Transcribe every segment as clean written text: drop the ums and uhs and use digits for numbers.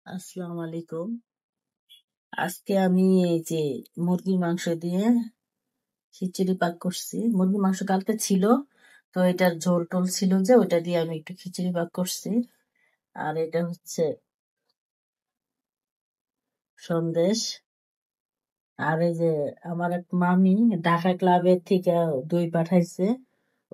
আসসালামু আলাইকুম। আজকে আমি এই যে মুরগির মাংস দিয়ে খিচুড়ি পাক করছি। মুরগির মাংস কালকে ছিল, তো এটার ঝোল টোল ছিল যে ওটা দিয়ে আমি একটু খিচুড়ি পাক করছি। আর এটা হচ্ছে সন্দেশ। আর এই যে আমার এক মামি ঢাকা ক্লাবের থেকে দই পাঠাইছে,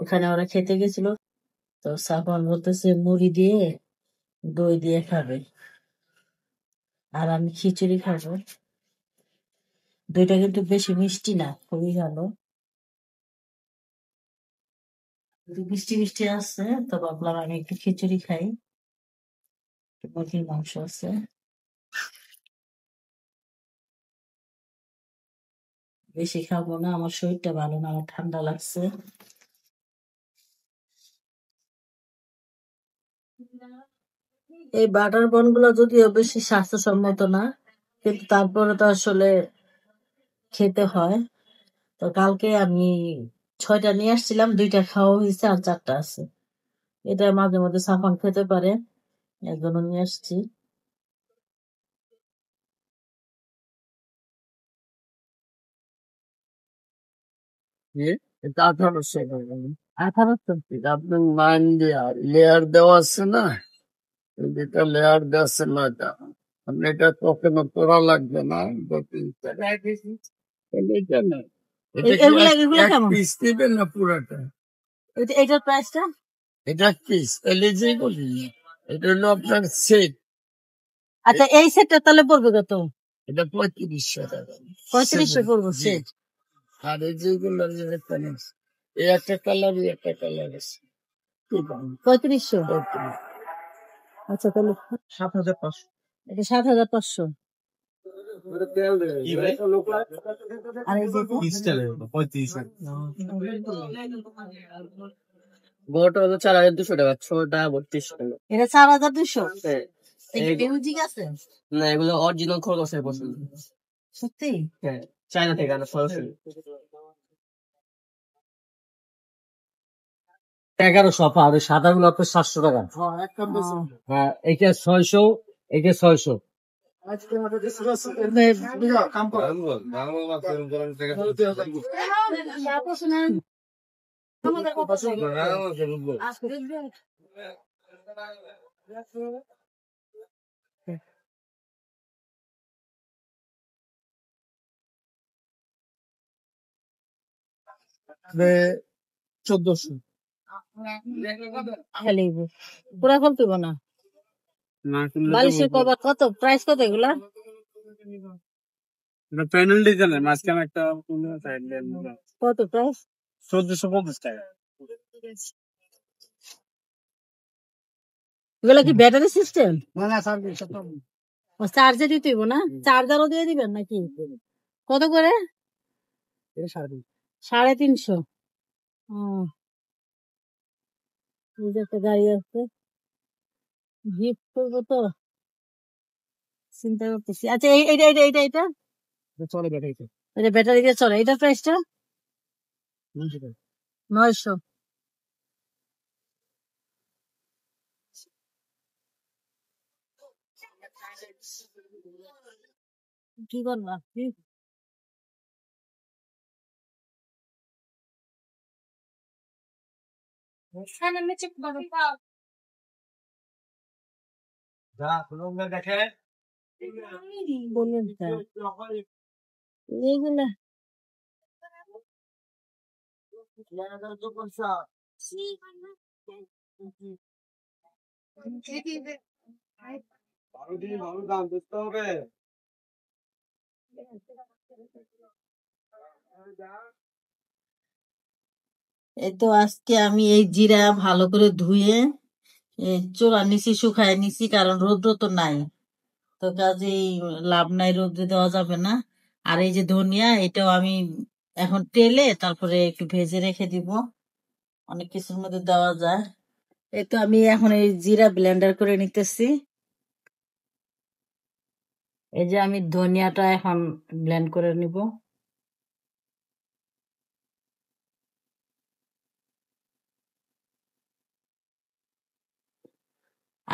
ওখানে ওরা খেতে গেছিল। তো সাফওয়ান বলতেছে মুড়ি দিয়ে দই দিয়ে খাবে, আর আমি খিচুড়ি খাবো। দইটা কিন্তু বেশি মিষ্টি না, খুবই ভালো, একটু মিষ্টি মিষ্টি আছে। তো ভাবলাম আমি একটু খিচুড়ি খাই। একটু মুরগির মাংস আছে, বেশি খাবো না, আমার শরীরটা ভালো না, আমার ঠান্ডা লাগছে। এই বাটার বন গুলো যদিও বেশি স্বাস্থ্যসম্মত না, কিন্তু তারপরে তো আসলে খেতে হয়। তো কালকে আমি 6টা নিয়ে আসছিলাম, 2টা খাওয়া হয়েছে আর 4টা আছে। এটা মাঝে মধ্যে সাফান খেতে পারে, এর জন্য নিয়ে আসছি। ইয়ে, এটা 1800 টাকা। 1800? এটা আপনার 9 লেয়ার লেয়ার দেওয়া আছে না, যেটা লেয়ার দেওয়া আছে না, এটা আপনি এটা কখনো তোলা লাগবে না। এটা না, এটা কি এগুলা এক এগুলা এক কেমন? পিস নেবেন না পুরাটা? এটার প্রাইসটা? এটা এক পিস এলে যে বলি না, এটা হলো আপনার সেট। আচ্ছা, এই সেটটা তাহলে পড়বে কত? এটা 3500 টাকা 3500 পড়বো জি। সেট? আর এই যেগুলো এই একটা কালার, এই একটা কালার আছে। কি দাম? 3500? 3500। আচ্ছা, তাহলে 7,500। এটা 7500। কি ভাই? আর এই যে পিস্টল 35। বড়টা হলো 4200 টাকা, ছোটটা 3200 টাকা। এটা 4200? হ্যাঁ, মিউজিক আছে? না এগুলো অরিজিনাল খরগোশের পছন্দ। সত্যি? হ্যাঁ, চায়না থেকে আনা সরাসরি। 1100 আর ওই সাদাগুলো আপনার 700 টাকা। হ্যাঁ, এইটা 600, এইটা 600। তবে 1400। খালি পুরা ফল তুইব না? না কিনলে তো বালিশের বলবো। কভার কত? প্রাইস কত এগুলা? এটা প্যানেল ডিজাইনের মাঝখানে একটা কত প্রাইস? 1450 টাকা। এগুলা কি ব্যাটারি সিস্টেম? না চার্জে দিতে হইব না? চার্জারও দিয়ে দিবেন নাকি? কত করে? এটা 350। 350? ও, এই যে একটা গাড়ি আছে, গিফট করবো তো চিন্তা করতেছি। আচ্ছা, এইটা এটা চলে ব্যাটারিতে। এটা ব্যাটারি দিয়ে চলে, এটার প্রাইসটা? 900 টাকা। 900? কি করবা? যা লোকরা দেখে বললেন তা। এইগুলা ভালো দাম বুঝতে হবে। এই তো আজকে আমি এই জিরা ভালো করে ধুয়ে চোলা নিছি, শুকায় নিছি, কারণ রৌদ্র তো নাই, তো কাজেই লাভ নাই, রৌদ্রে দেওয়া যাবে না। আর এই যে ধনিয়া, এটাও আমি এখন তেলে তারপরে একটু ভেজে রেখে দিব, অনেক কিছুর মধ্যে দেওয়া যায়। এই তো আমি এখন এই জিরা ব্লেন্ডার করে নিতেছি। এই যে আমি ধনিয়াটা এখন ব্লেন্ড করে নিব।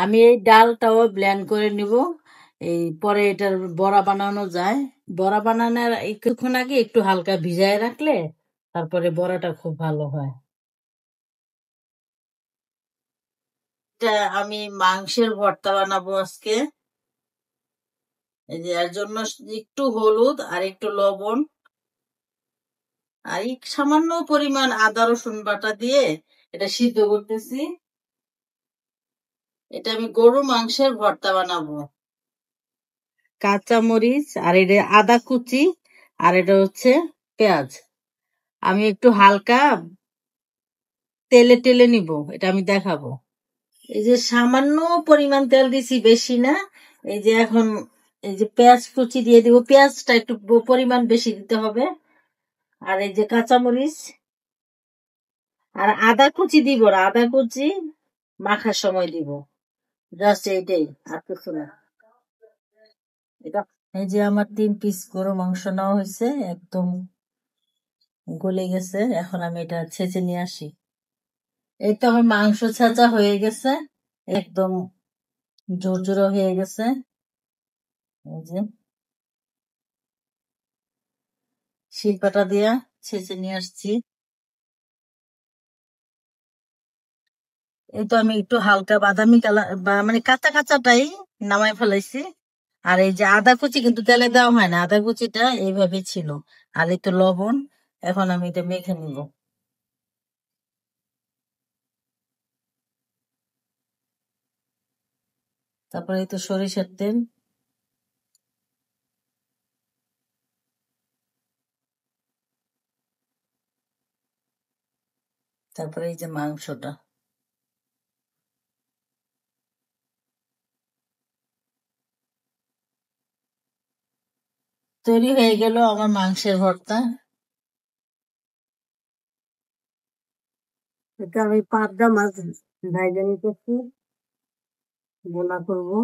আমি এই ডালটাও ব্লেন্ড করে নিব। এই পরে এটার বড়া বানানো যায়। বড়া বানানোর কিছুক্ষণ আগে একটু হালকা ভিজায় রাখলে তারপরে বড়াটা খুব ভালো হয়। এটা আমি মাংসের ভর্তা বানাবো আজকে। এই যে এর জন্য একটু হলুদ আর একটু লবণ আর সামান্য পরিমাণ আদা রসুন বাটা দিয়ে এটা সিদ্ধ করতেছি। এটা আমি গরু মাংসের ভর্তা বানাবো। কাঁচা মরিচ আর এটা আদা কুচি আর এটা হচ্ছে পেঁয়াজ। আমি একটু হালকা তেলে টেলে নিব, এটা আমি দেখাবো। এই যে সামান্য পরিমাণ তেল দিছি, বেশি না। এই যে এখন এই যে পেঁয়াজ কুচি দিয়ে দিব, পেঁয়াজটা একটু পরিমাণ বেশি দিতে হবে। আর এই যে কাঁচামরিচ আর আদা কুচি দিব না, আদা কুচি মাখার সময় দিব। জাস্ট এইটাই, আর কিছু না। এটা এই যে আমার 3 পিস গরু মাংস নেওয়া হয়েছে, একদম গলে গেছে। এখন আমি এটা ছেঁচে নিয়ে আসি। এই তো আমার মাংস ছেঁচা হয়ে গেছে, একদম ঝরঝরে হয়ে গেছে। এই যে শিলপাটা দিয়া ছেঁচে নিয়ে আসছি। এই তো আমি একটু হালকা বাদামি কালার বা মানে কাঁচা কাঁচাটাই নামাই ফেলাইছি। আর এই যে আদা কুচি কিন্তু তেলে দেওয়া হয় না, আদা কুচিটা এইভাবে ছিল। আর এই তো লবণ। এখন আমি এটা মেখে নিব। তারপরে এই তো সরিষার তেল, তারপরে এই যে মাংসটা। তৈরি হয়ে গেল আমার মাংসের ভর্তা। এটা আমি পাবদা মাছ ভাইজা নিতেছি, বোনা করবো।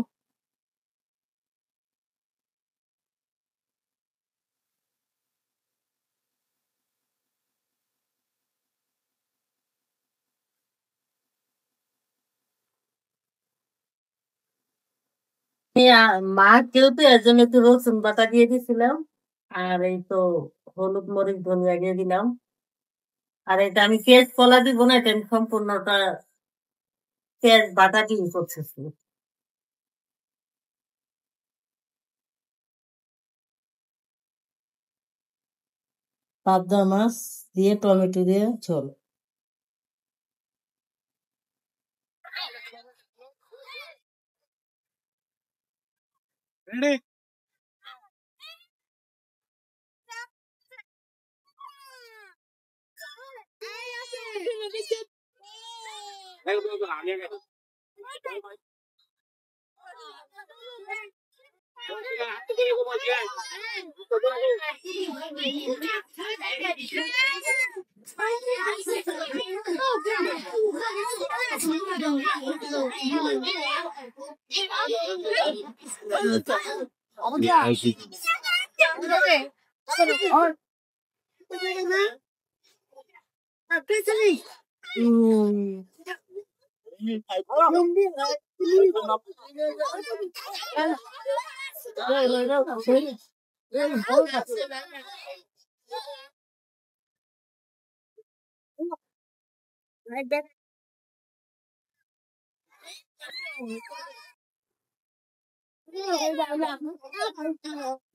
মা যেহেতু এর জন্য একটু রসুন বাটা দিয়ে দিছিলাম। আর এই তো হলুদ মরিচ ধনিয়া দিয়ে দিলাম। আর এটা আমি পেঁয়াজ কলা দিব না, এটা আমি সম্পূর্ণটা পেঁয়াজ বাটা দিয়ে করতেছি। পাবদা মাছ দিয়ে টমেটো দিয়ে ঝোল।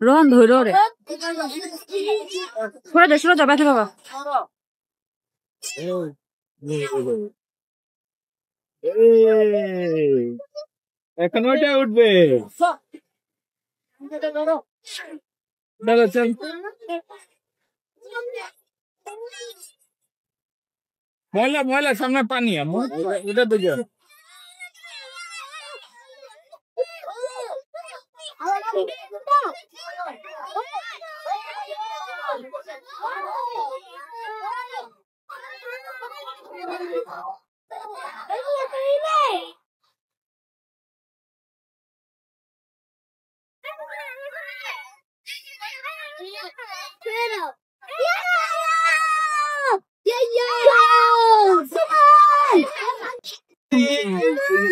রোহন ধৈর রে সরে যা ব্যথা বাবা এখন ওইটা উঠবে চল ময়লা ময়লা সামনে পানি এটা দিকে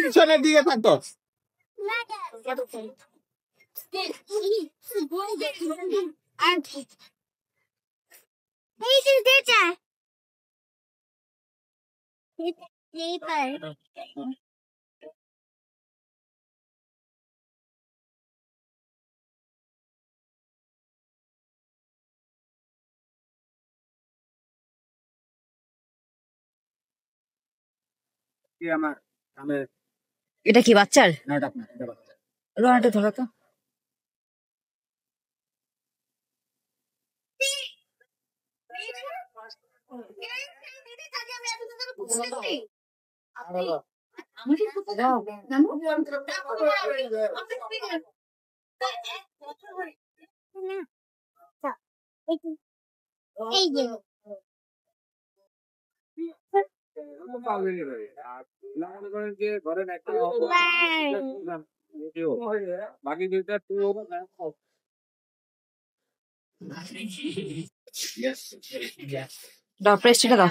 পিছনের দিকে থাকতো এটা কি বাচ্চার? রোহানটা ধরো তো। এই যে বাকি দুইটা দাও প্রেস্টিটা দাও।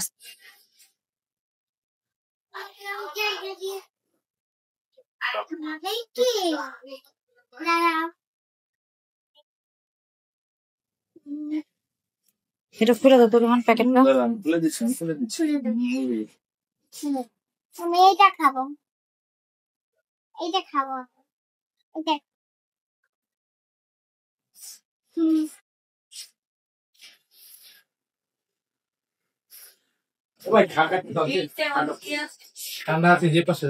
এটা খুলে দাও তো রোহান প্যাকেটটা। আমি এইটা খাবো, এইটা খাবো, এইটা ঠান্ডা আছে যে পাশে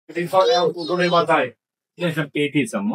It's not out to the river. Yes, a pay some.